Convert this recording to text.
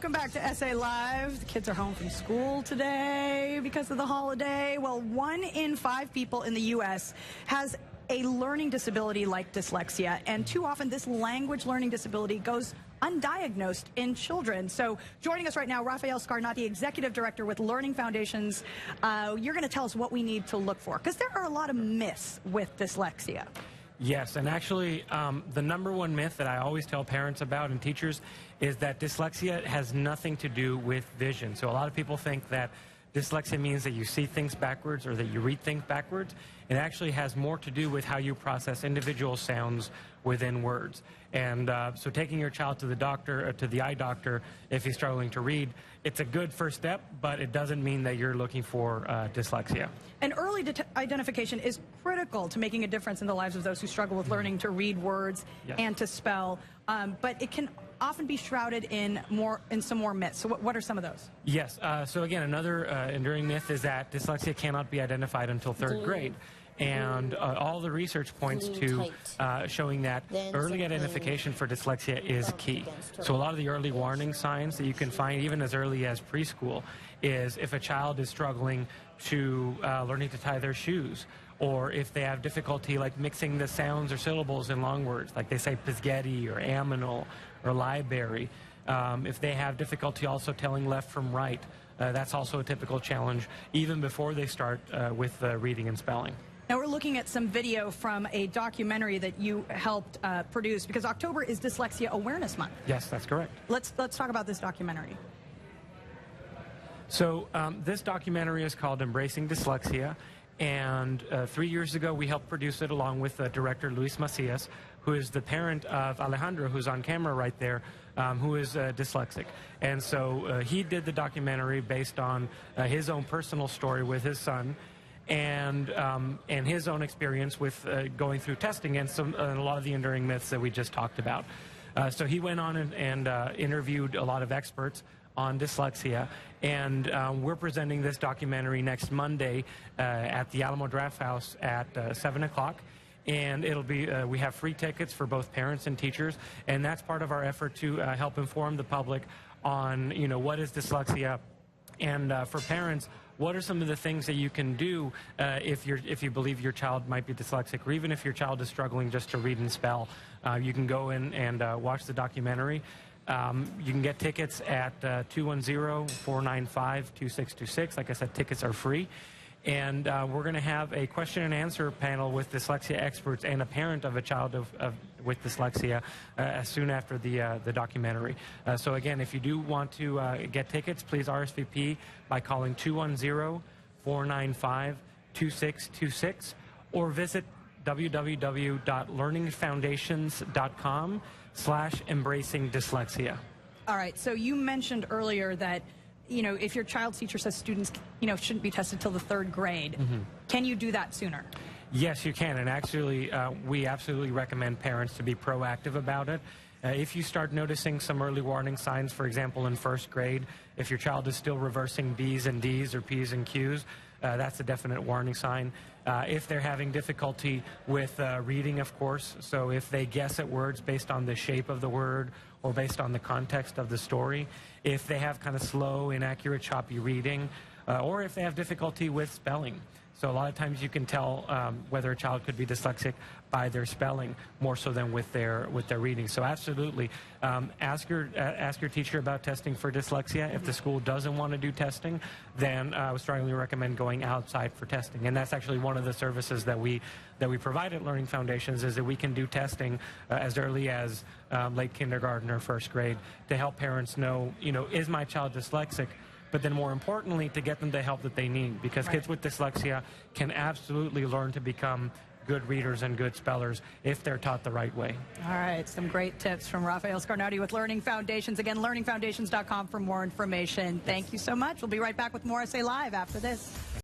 Welcome back to SA Live. The kids are home from school today because of the holiday. Well, 1 in 5 people in the U.S. has a learning disability like dyslexia, and too often this language learning disability goes undiagnosed in children. So joining us right now, Rafael Scarnati, Executive Director with Learning Foundations. You're going to tell us what we need to look for, because there are a lot of myths with dyslexia. Yes, and actually the #1 myth that I always tell parents about and teachers is that dyslexia has nothing to do with vision. So a lot of people think that dyslexia means that you see things backwards or that you read things backwards. It actually has more to do with how you process individual sounds within words. And so taking your child to the doctor, or to the eye doctor, if he's struggling to read, it's a good first step, but it doesn't mean that you're looking for dyslexia. And early identification is critical to making a difference in the lives of those who struggle with learning to read words and to spell. But it can often be shrouded in some more myths. So what are some of those? Yes. So again, another enduring myth is that dyslexia cannot be identified until 3rd grade. And all the research points to showing that early identification for dyslexia is key. So a lot of the early warning signs that you can find even as early as preschool is if a child is struggling to learning to tie their shoes, or if they have difficulty like mixing the sounds or syllables in long words, like they say Pisgetti or aminal or library. If they have difficulty also telling left from right, that's also a typical challenge even before they start with reading and spelling. Now we're looking at some video from a documentary that you helped produce, because October is Dyslexia Awareness Month. Yes, that's correct. Let's talk about this documentary. So this documentary is called Embracing Dyslexia, and 3 years ago we helped produce it along with director Luis Macias, who is the parent of Alejandro, who's on camera right there, who is dyslexic. And so he did the documentary based on his own personal story with his son, and his own experience with going through testing and a lot of the enduring myths that we just talked about. So he went on and interviewed a lot of experts on dyslexia, and we're presenting this documentary next Monday at the Alamo Draft House at 7 o'clock. And it'll be, we have free tickets for both parents and teachers, and that's part of our effort to help inform the public on, what is dyslexia, and for parents, what are some of the things that you can do if you believe your child might be dyslexic, or even if your child is struggling just to read and spell. You can go in and watch the documentary. You can get tickets at 210-495-2626. Like I said, tickets are free. And we're going to have a question and answer panel with dyslexia experts and a parent of a child with dyslexia as soon after the documentary. So again, if you do want to get tickets, please RSVP by calling 210-495-2626 or visit www.learningfoundations.com/embracingdyslexia. All right, so you mentioned earlier that if your child's teacher says students, shouldn't be tested till the 3rd grade, can you do that sooner? Yes, you can, and actually, we absolutely recommend parents to be proactive about it. If you start noticing some early warning signs, for example, in 1st grade, if your child is still reversing B's and D's or P's and Q's, that's a definite warning sign. If they're having difficulty with reading, of course, so if they guess at words based on the shape of the word or based on the context of the story, if they have kind of slow, inaccurate, choppy reading, or if they have difficulty with spelling. So a lot of times you can tell whether a child could be dyslexic by their spelling more so than with their reading. So absolutely, ask your teacher about testing for dyslexia. If the school doesn't want to do testing, then I would strongly recommend going outside for testing. And that's actually one of the services that we provide at Learning Foundations, is that we can do testing as early as late kindergarten or 1st grade to help parents know, is my child dyslexic? But then more importantly, to get them the help that they need, because kids with dyslexia can absolutely learn to become good readers and good spellers if they're taught the right way. All right, some great tips from Rafael Scarnati with Learning Foundations. Again, learningfoundations.com for more information. Thank you so much. We'll be right back with more SA Live after this.